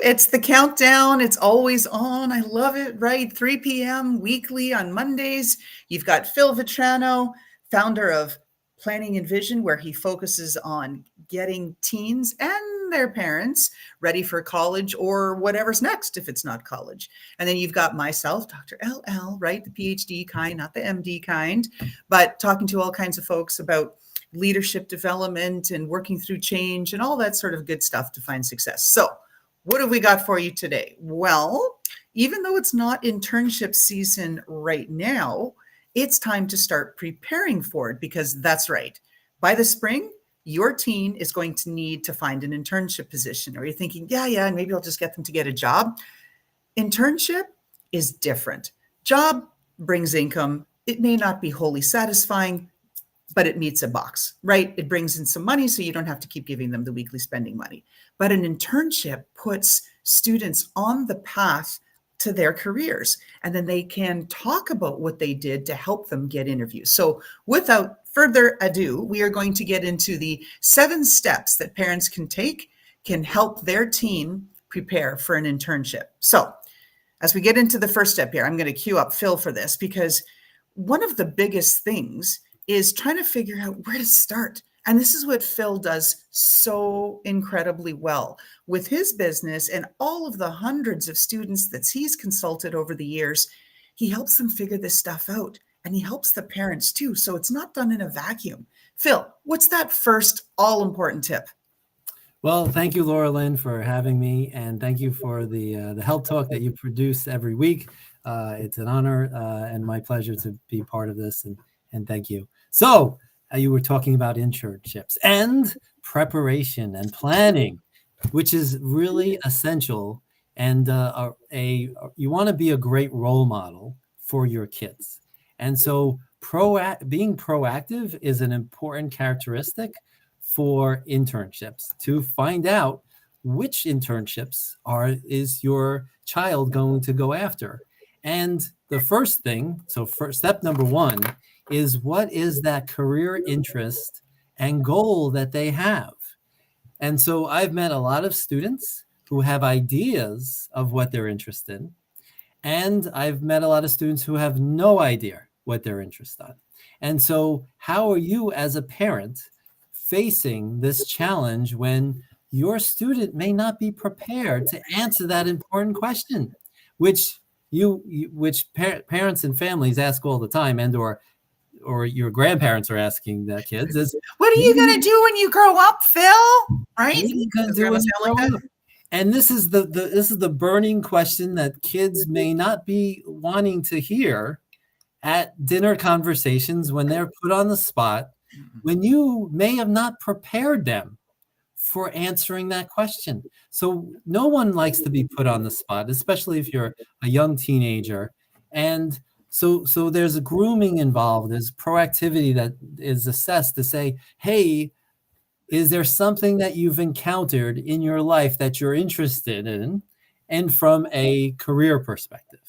It's the countdown. It's always on. I love it, right? 3 p.m. weekly on Mondays. You've got Phil Vetrano, founder of Planning and Vision, where he focuses on getting teens and their parents ready for college or whatever's next if it's not college. And then you've got myself, Dr. LL, right? The PhD kind, not the MD kind, but talking to all kinds of folks about leadership development and working through change and all that sort of good stuff to find success. So, what have we got for you today? Well, even though it's not internship season right now, it's time to start preparing for it because that's right. By the spring, your teen is going to need to find an internship position. Or you're thinking, yeah, and maybe I'll just get them to get a job. Internship is different. Job brings income. It may not be wholly satisfying, but it meets a box, right? It brings in some money so you don't have to keep giving them the weekly spending money. But an internship puts students on the path to their careers, and then they can talk about what they did to help them get interviews. So without further ado, we are going to get into the 7 steps that parents can help their teen prepare for an internship. So as we get into the first step here, I'm going to cue up Phil for this because one of the biggest things is trying to figure out where to start. And this is what Phil does so incredibly well with his business and all of the hundreds of students that he's consulted over the years. He helps them figure this stuff out, and he helps the parents too. So it's not done in a vacuum. Phil, what's that first all-important tip? Well, thank you, Loralyn, for having me, and thank you for the Help Talk that you produce every week. It's an honor and my pleasure to be part of this, and thank you. So you were talking about internships and preparation and planning, which is really essential. And you want to be a great role model for your kids. And so being proactive is an important characteristic for internships to find out which internships is your child going to go after. And the first thing, step number 1 is what is that career interest and goal that they have. And so I've met a lot of students who have ideas of what they're interested in. And I've met a lot of students who have no idea what they're interested in. And so how are you as a parent facing this challenge when your student may not be prepared to answer that important question, which parents and families ask all the time, and or your grandparents are asking their kids is, what are you going to do when you grow up, Phil? Right? What are you going to do when you grow up? And this is the burning question that kids may not be wanting to hear at dinner conversations when they're put on the spot, when you may have not prepared them for answering that question. So no one likes to be put on the spot, especially if you're a young teenager. And so there's a grooming involved. There's proactivity that is assessed to say, hey, is there something that you've encountered in your life that you're interested in, and from a career perspective?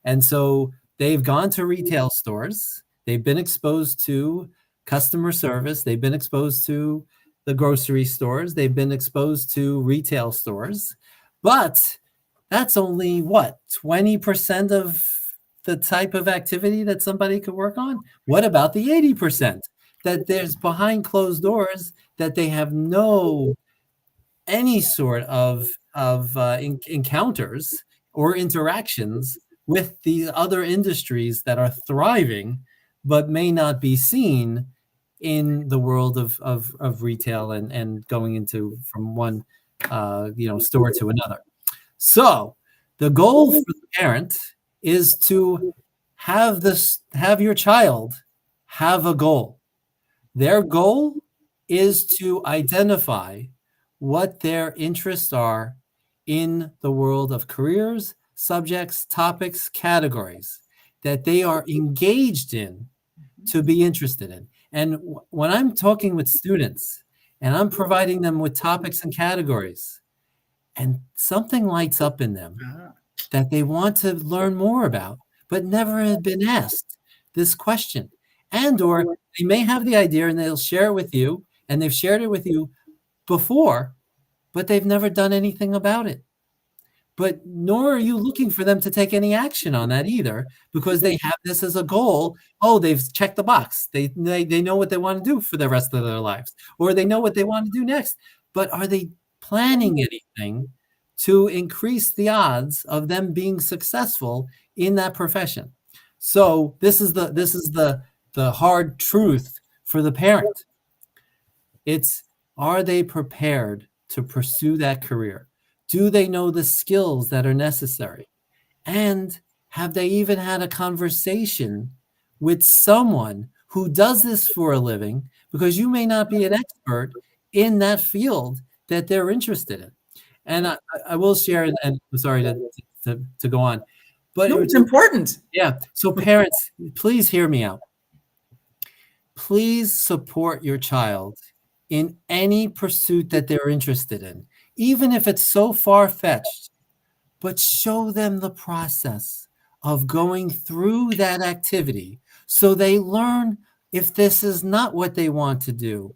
And so they've gone to retail stores. They've been exposed to customer service. They've been exposed to the grocery stores. They've been exposed to retail stores. But that's only, 20% of the type of activity that somebody could work on? What about the 80% that there's behind closed doors that they have any sort of encounters or interactions with these other industries that are thriving, but may not be seen in the world of retail and going into from one store to another. So the goal for the parent is to have your child have a goal. Their goal is to identify what their interests are in the world of careers, subjects, topics, categories that they are engaged in to be interested in. And when I'm talking with students and I'm providing them with topics and categories, and something lights up in them that they want to learn more about, but never had been asked this question, or they may have the idea and they'll share it with you, and they've shared it with you before, but they've never done anything about it. but nor are you looking for them to take any action on that either, because they have this as a goal. Oh, they've checked the box. They know what they want to do for the rest of their lives, or they know what they want to do next. But are they planning anything to increase the odds of them being successful in that profession? So this is the hard truth for the parent. It's, are they prepared to pursue that career? Do they know the skills that are necessary? And have they even had a conversation with someone who does this for a living? Because you may not be an expert in that field that they're interested in. And I will share, and I'm sorry to go on, but No, it's important. yeah. So parents, please hear me out. Please support your child in any pursuit that they're interested in, even if it's so far-fetched, but show them the process of going through that activity so they learn, if this is not what they want to do,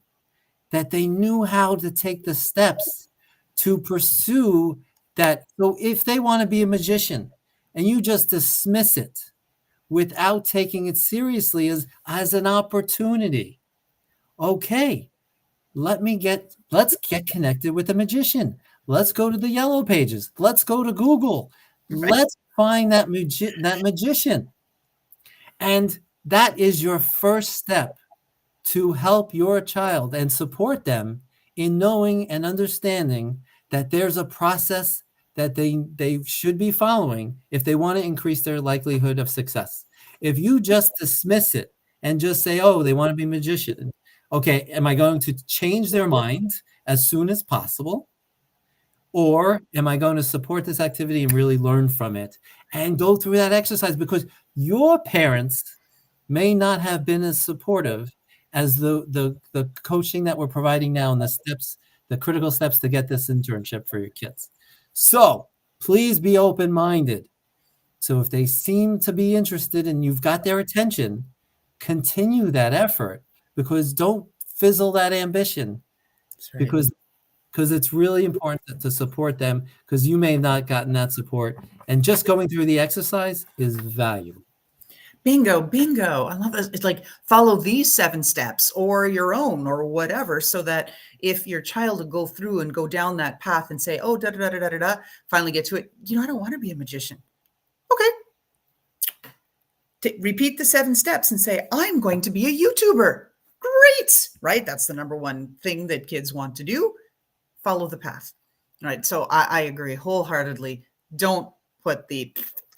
that they knew how to take the steps to pursue that. So if they want to be a magician and you just dismiss it without taking it seriously as an opportunity, okay, let's get connected with a magician. Let's go to the yellow pages. Let's go to Google. Right. Let's find that magician. And that is your first step to help your child and support them in knowing and understanding that there's a process that they should be following if they want to increase their likelihood of success. If you just dismiss it and just say, oh, they want to be a magician, okay, am I going to change their mind as soon as possible? Or am I going to support this activity and really learn from it and go through that exercise? Because your parents may not have been as supportive as the coaching that we're providing now and the steps, the critical steps to get this internship for your kids. So please be open-minded. So if they seem to be interested and you've got their attention, continue that effort, because don't fizzle that ambition. That's right. Because it's really important to support them, because you may have not gotten that support, and just going through the exercise is valuable. Bingo, bingo. I love this. It's like follow these 7 steps or your own or whatever, so that if your child will go through and go down that path and say, oh, da da da da da da, finally get to it. I don't want to be a magician. Okay. Repeat the 7 steps and say, I'm going to be a YouTuber. Great, right? That's the number one thing that kids want to do. Follow the path, right? So I agree wholeheartedly. Don't put the,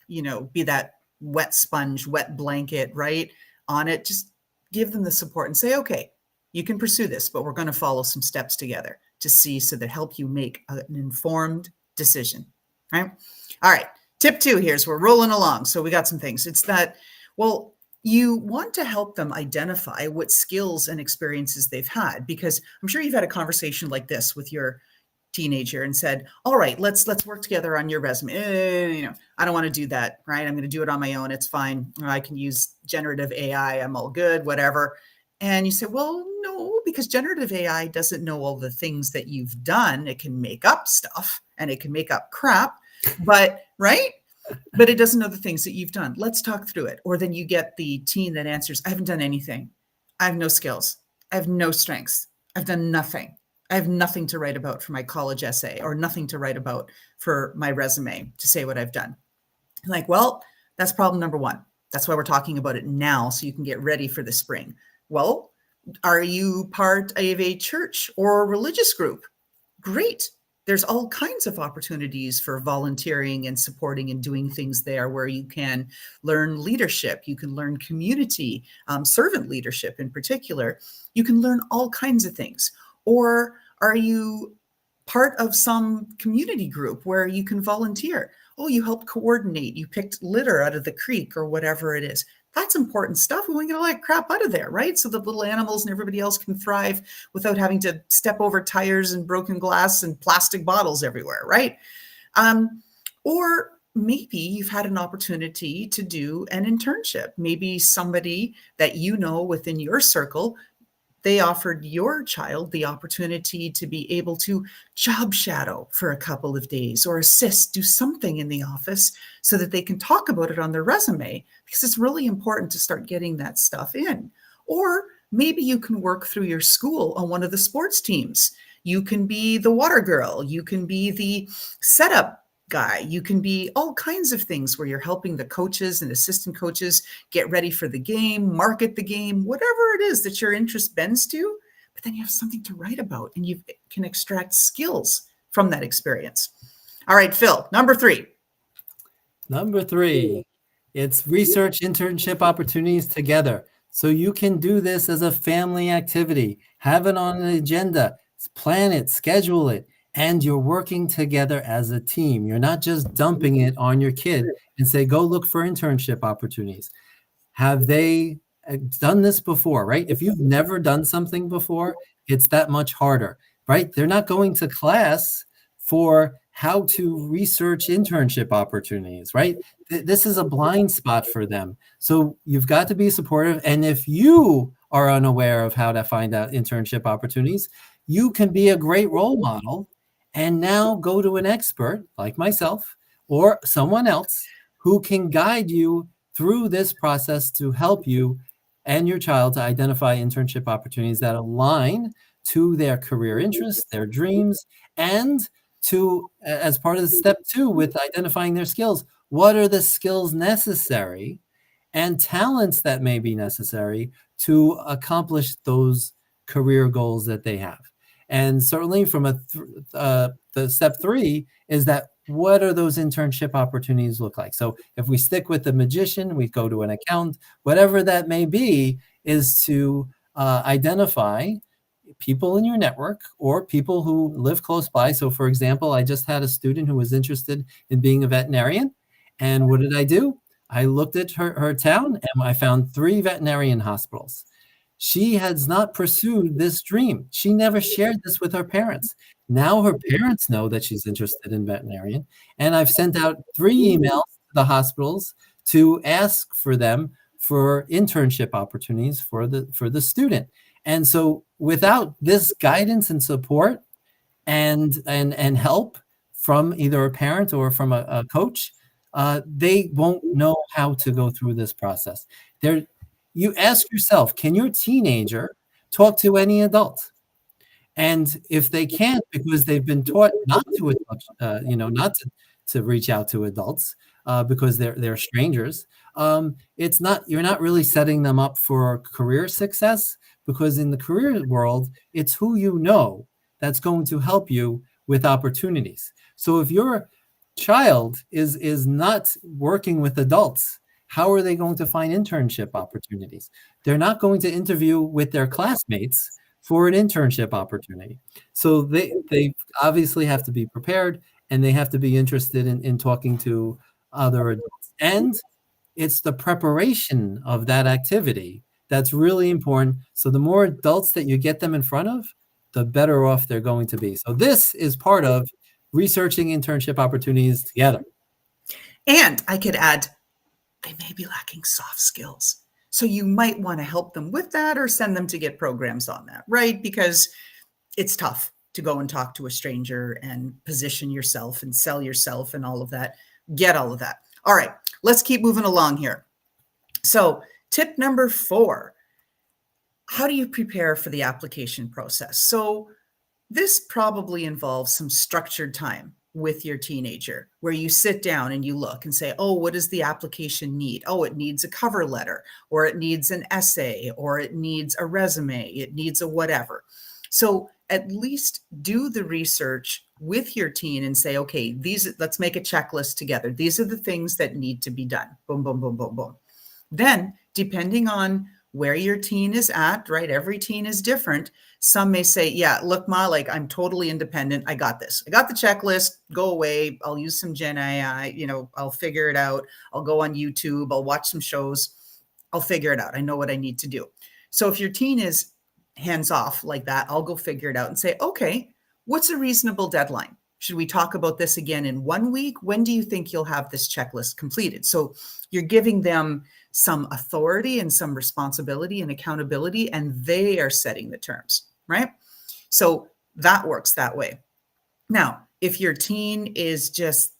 be that wet sponge, wet blanket, right, on it. Just give them the support and say, okay, you can pursue this, but we're going to follow some steps together to see, so that help you make an informed decision, right? All right. Tip 2 here is, we're rolling along. So we got some things. It's that, well, you want to help them identify what skills and experiences they've had, because I'm sure you've had a conversation like this with your teenager and said, all right, let's work together on your resume. I don't want to do that, right? I'm going to do it on my own. It's fine. I can use generative AI. I'm all good, whatever. And you say, well, no, because generative AI doesn't know all the things that you've done. It can make up stuff and it can make up crap, but right? But it doesn't know the things that you've done. Let's talk through it. Or then you get the teen that answers, I haven't done anything. I have no skills. I have no strengths. I've done nothing. I have nothing to write about for my college essay, or nothing to write about for my resume to say what I've done. I'm like, well, that's problem number 1. That's why we're talking about it now, so you can get ready for the spring. Well, are you part of a church or a religious group? Great. There's all kinds of opportunities for volunteering and supporting and doing things there, where you can learn leadership. You can learn community, servant leadership in particular. You can learn all kinds of things. Or are you part of some community group where you can volunteer? Oh, you help coordinate. You picked litter out of the creek or whatever it is. That's important stuff. We want to get all that crap out of there, right? So the little animals and everybody else can thrive without having to step over tires and broken glass and plastic bottles everywhere, right? Or maybe you've had an opportunity to do an internship. Maybe somebody that you know within your circle they offered your child the opportunity to be able to job shadow for a couple of days or assist, do something in the office so that they can talk about it on their resume, because it's really important to start getting that stuff in. Or maybe you can work through your school on one of the sports teams. You can be the water girl. You can be the setup guy. You can be all kinds of things where you're helping the coaches and assistant coaches get ready for the game, market the game, whatever it is that your interest bends to. But then you have something to write about and you can extract skills from that experience. All right, Phil, number 3. Number 3, it's research internship opportunities together. So you can do this as a family activity, have it on an agenda, plan it, schedule it, and you're working together as a team. You're not just dumping it on your kid and say, go look for internship opportunities. Have they done this before, right? If you've never done something before, it's that much harder, right? They're not going to class for how to research internship opportunities, right? This is a blind spot for them. So you've got to be supportive. And if you are unaware of how to find out internship opportunities, you can be a great role model and now go to an expert like myself or someone else who can guide you through this process to help you and your child to identify internship opportunities that align to their career interests, their dreams, and to, as part of the step 2 with identifying their skills, what are the skills necessary and talents that may be necessary to accomplish those career goals that they have. And certainly from the step 3 is that what are those internship opportunities look like? So if we stick with the magician, we go to an accountant, whatever that may be, is to identify people in your network or people who live close by. So for example, I just had a student who was interested in being a veterinarian. And what did I do? I looked at her town and I found 3 veterinarian hospitals. She has not pursued this dream. She never shared this with her parents. Now her parents know that she's interested in veterinarian. And I've sent out 3 emails to the hospitals to ask for them for internship opportunities for the student. And so without this guidance and support and help from either a parent or from a coach, they won't know how to go through this process. You ask yourself, can your teenager talk to any adult? And if they can't, because they've been taught not to, not to reach out to adults because they're strangers, you're not really setting them up for career success, because in the career world, it's who you know that's going to help you with opportunities. So if your child is not working with adults, how are they going to find internship opportunities? They're not going to interview with their classmates for an internship opportunity. So they obviously have to be prepared and they have to be interested in talking to other adults. And it's the preparation of that activity that's really important. So the more adults that you get them in front of, the better off they're going to be. So this is part of researching internship opportunities together. And I could add, they may be lacking soft skills. So you might want to help them with that or send them to get programs on that, right? Because it's tough to go and talk to a stranger and position yourself and sell yourself and all of that. Get all of that. All right, let's keep moving along here. So tip number 4, how do you prepare for the application process? So this probably involves some structured time with your teenager where you sit down and you look and say, oh, what does the application need? Oh, it needs a cover letter, or it needs an essay, or it needs a resume, it needs a whatever. So at least do the research with your teen and say, okay, let's make a checklist together. These are the things that need to be done. Boom, boom, boom, boom, boom. Then, depending on where your teen is at, right? Every teen is different. Some may say, yeah, look, Ma, like I'm totally independent. I got this. I got the checklist. Go away. I'll use some Gen AI. I'll figure it out. I'll go on YouTube. I'll watch some shows. I'll figure it out. I know what I need to do. So if your teen is hands off like that, I'll go figure it out and say, okay, what's a reasonable deadline? Should we talk about this again in 1 week? When do you think you'll have this checklist completed? So you're giving them some authority and some responsibility and accountability, and they are setting the terms, right? So that works that way. Now, if your teen is just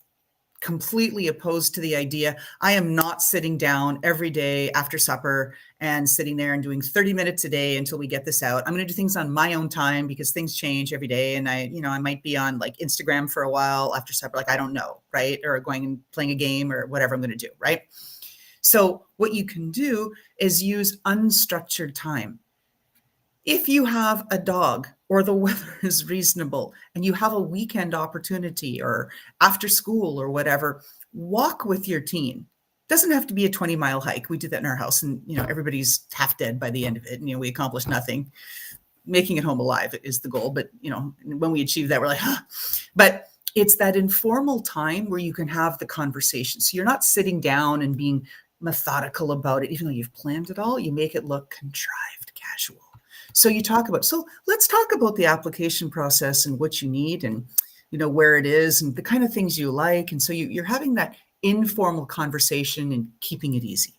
completely opposed to the idea, I am not sitting down every day after supper and sitting there and doing 30 minutes a day until we get this out. I'm going to do things on my own time because things change every day. And I might be on like Instagram for a while after supper, like, I don't know, right? Or going and playing a game or whatever I'm going to do, right? So what you can do is use unstructured time. If you have a dog or the weather is reasonable and you have a weekend opportunity or after school or whatever, walk with your teen. Doesn't have to be a 20-mile hike. We do that in our house and, everybody's half dead by the end of it. And, we accomplish nothing. Making it home alive is the goal. But, when we achieve that, we're like, huh. But it's that informal time where you can have the conversation. So you're not sitting down and being methodical about it, even though you've planned it all. You make it look contrived, casual. So let's talk about the application process and what you need and, where it is and the kind of things you like. And so you're having that informal conversation and keeping it easy.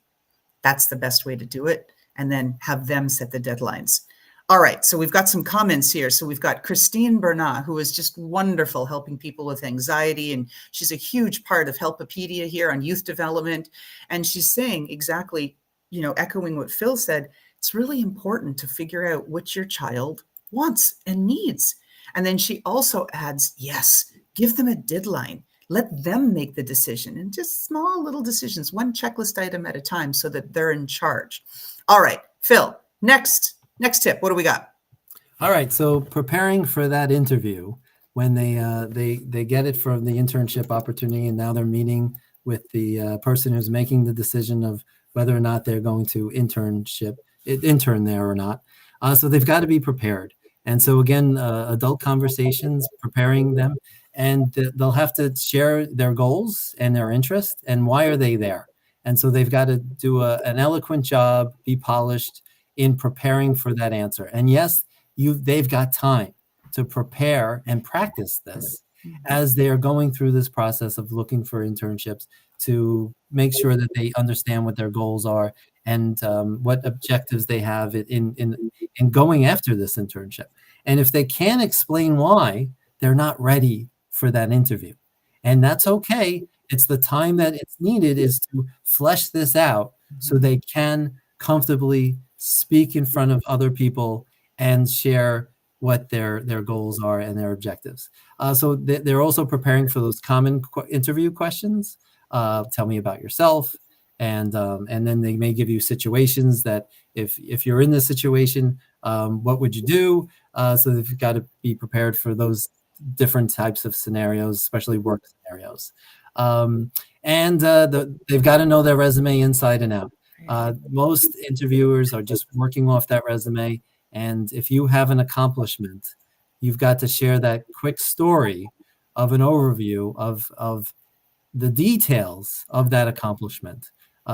That's the best way to do it. And then have them set the deadlines. All right. So we've got some comments here. So we've got Christine Bernat, who is just wonderful helping people with anxiety. And she's a huge part of HELPipedia here on youth development. And she's saying exactly, echoing what Phil said, it's really important to figure out what your child wants and needs. And then she also adds, yes, give them a deadline. Let them make the decision, and just small little decisions, one checklist item at a time so that they're in charge. All right, Phil, next tip. What do we got? All right. So preparing for that interview, when they get it from the internship opportunity, and now they're meeting with the person who's making the decision of whether or not they're going to intern there or not. So they've got to be prepared. And so again, adult conversations, preparing them, and they'll have to share their goals and their interest and why are they there. And so they've got to do an eloquent job, be polished in preparing for that answer. And yes, they've got time to prepare and practice this as they are going through this process of looking for internships, to make sure that they understand what their goals are and what objectives they have in going after this internship. And if they can't explain why, they're not ready for that interview. And that's okay. It's the time that it's needed is to flesh this out so they can comfortably speak in front of other people and share what their goals are and their objectives. So they're also preparing for those common interview questions. Tell me about yourself. And then they may give you situations that if you're in this situation, what would you do? So they've got to be prepared for those different types of scenarios, especially work scenarios. They've got to know their resume inside and out. Most interviewers are just working off that resume. And if you have an accomplishment, you've got to share that quick story of an overview of the details of that accomplishment.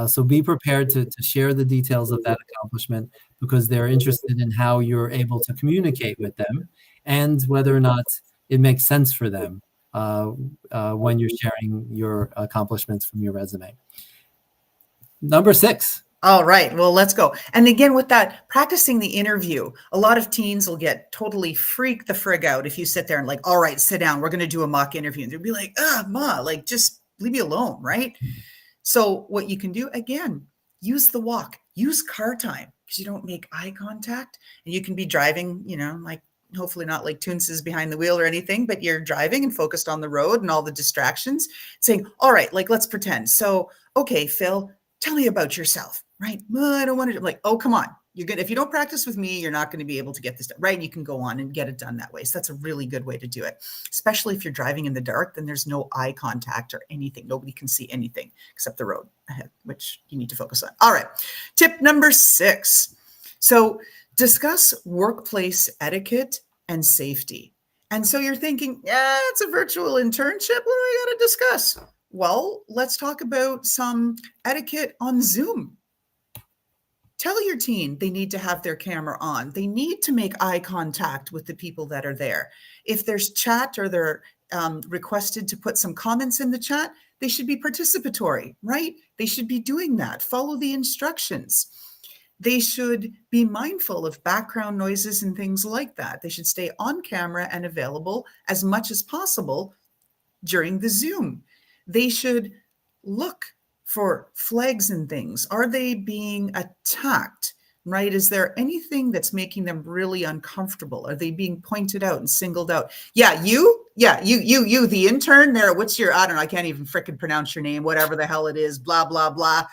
So be prepared to share the details of that accomplishment, because they're interested in how you're able to communicate with them and whether or not it makes sense for them when you're sharing your accomplishments from your resume. Number 6. All right, well, let's go. And again, with that, practicing the interview, a lot of teens will get totally freak the frig out if you sit there and like, all right, sit down, we're going to do a mock interview. And they'll be like, ma, like, just leave me alone, right? So what you can do, again, use the walk, use car time, because you don't make eye contact, and you can be driving, like, hopefully not like Toonces behind the wheel or anything, but you're driving and focused on the road and all the distractions, saying, all right, like, let's pretend. So, okay, Phil, tell me about yourself, right? I don't want to, like, oh, come on. You're good. If you don't practice with me, you're not going to be able to get this done, right? And you can go on and get it done that way. So that's a really good way to do it, especially if you're driving in the dark, then there's no eye contact or anything. Nobody can see anything except the road ahead, which you need to focus on. All right. Tip number 6. So discuss workplace etiquette and safety. And so you're thinking, yeah, it's a virtual internship. What do I got to discuss? Well, let's talk about some etiquette on Zoom. Tell your teen they need to have their camera on. They need to make eye contact with the people that are there. If there's chat or they're requested to put some comments in the chat, they should be participatory, right? They should be doing that. Follow the instructions. They should be mindful of background noises and things like that. They should stay on camera and available as much as possible during the Zoom. They should look for flags and things. Are they being attacked, right? Is there anything that's making them really uncomfortable? Are they being pointed out and singled out? Yeah, you, the intern there. What's your, I don't know, I can't even frickin' pronounce your name, whatever the hell it is, blah, blah, blah.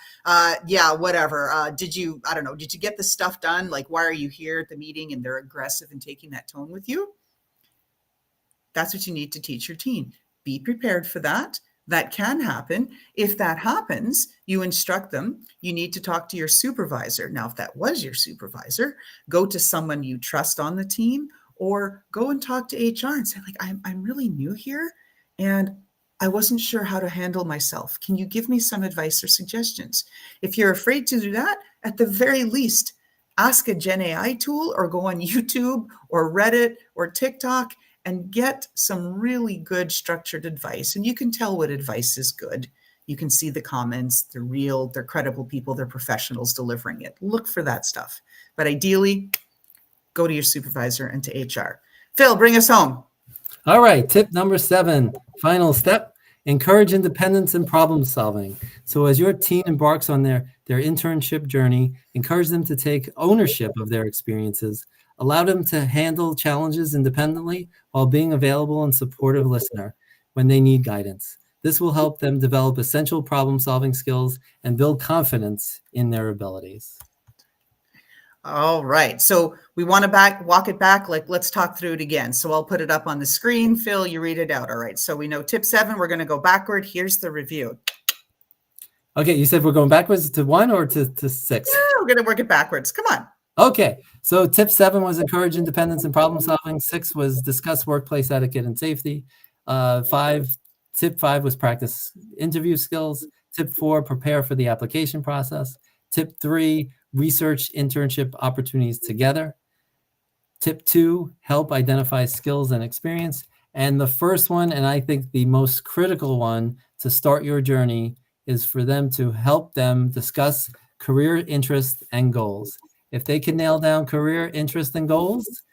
Yeah, whatever. Did you, I don't know, did you get the stuff done? Like, why are you here at the meeting? And they're aggressive and taking that tone with you. That's what you need to teach your team. Be prepared for that. That can happen. If that happens, you instruct them, you need to talk to your supervisor. Now, if that was your supervisor, go to someone you trust on the team, or go and talk to HR and say, like, I'm really new here and I wasn't sure how to handle myself. Can you give me some advice or suggestions? If you're afraid to do that, at the very least, ask a Gen AI tool or go on YouTube or Reddit or TikTok and get some really good structured advice. And you can tell what advice is good. You can see the comments, they're real, they're credible people, they're professionals delivering it. Look for that stuff. But ideally, go to your supervisor and to HR. Phil, bring us home. All right, tip number 7, final step, encourage independence and problem solving. So as your team embarks on their internship journey, encourage them to take ownership of their experiences. Allow them to handle challenges independently while being available and supportive listener when they need guidance. This will help them develop essential problem-solving skills and build confidence in their abilities. All right. So we want to walk it back. Like, let's talk through it again. So I'll put it up on the screen. Phil, you read it out. All right. So we know tip 7, we're going to go backward. Here's the review. Okay. You said we're going backwards to 1 or to 6? Yeah, we're going to work it backwards. Come on. Okay, so tip 7 was encourage independence and problem solving. 6 was discuss workplace etiquette and safety. Tip 5 was practice interview skills. Tip 4, prepare for the application process. Tip 3, research internship opportunities together. Tip 2, help identify skills and experience. And the first one, and I think the most critical one to start your journey, is for them to help them discuss career interests and goals. If they can nail down career interest and goals,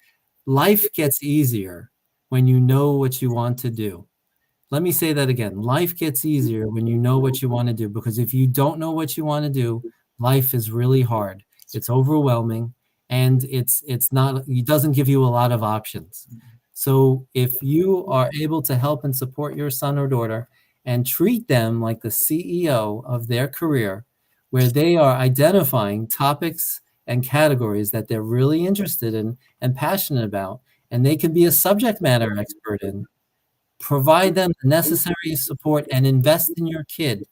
life gets easier when you know what you want to do. Let me say that again. Life gets easier when you know what you want to do, because if you don't know what you want to do, life is really hard. It's overwhelming, and it doesn't give you a lot of options. So if you are able to help and support your son or daughter and treat them like the CEO of their career, where they are identifying topics and categories that they're really interested in and passionate about, and they can be a subject matter expert in, provide them the necessary support and invest in your kid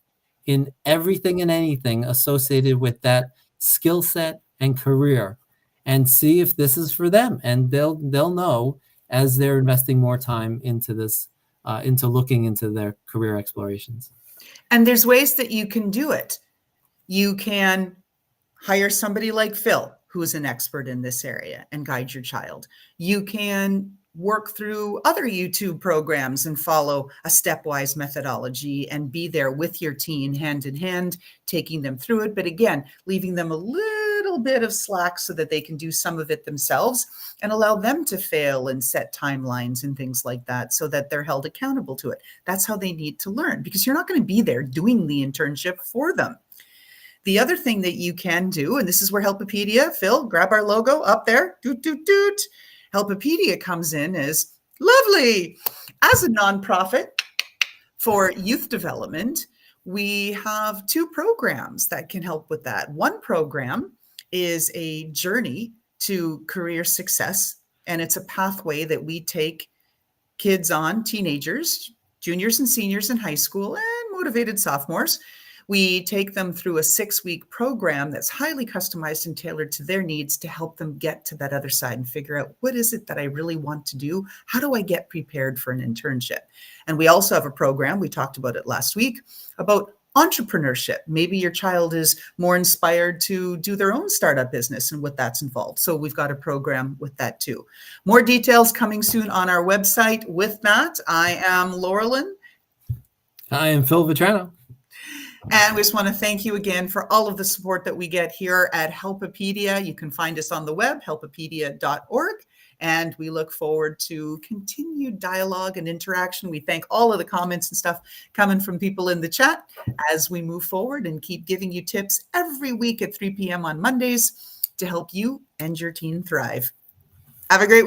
in everything and anything associated with that skill set and career, and see if this is for them. And they'll know as they're investing more time into this, into looking into their career explorations. And there's ways that you can do it. You can hire somebody like Phil, who is an expert in this area, and guide your child. You can work through other YouTube programs and follow a stepwise methodology and be there with your team hand in hand, taking them through it. But again, leaving them a little bit of slack so that they can do some of it themselves, and allow them to fail and set timelines and things like that so that they're held accountable to it. That's how they need to learn, because you're not going to be there doing the internship for them. The other thing that you can do, and this is where HELPipedia, Phil, grab our logo up there, doot, doot, doot. HELPipedia comes in as lovely. As a nonprofit for youth development, we have 2 programs that can help with that. One program is a journey to career success, and it's a pathway that we take kids on, teenagers, juniors and seniors in high school, and motivated sophomores. We take them through a 6-week program that's highly customized and tailored to their needs to help them get to that other side and figure out, what is it that I really want to do? How do I get prepared for an internship? And we also have a program, we talked about it last week, about entrepreneurship. Maybe your child is more inspired to do their own startup business and what that's involved. So we've got a program with that too. More details coming soon on our website. With that, I am Loralyn. I am Phil Vetrano. And we just want to thank you again for all of the support that we get here at HELPipedia. You can find us on the web, HELPipedia.org. And we look forward to continued dialogue and interaction. We thank all of the comments and stuff coming from people in the chat as we move forward and keep giving you tips every week at 3 p.m. on Mondays to help you and your teen thrive. Have a great week.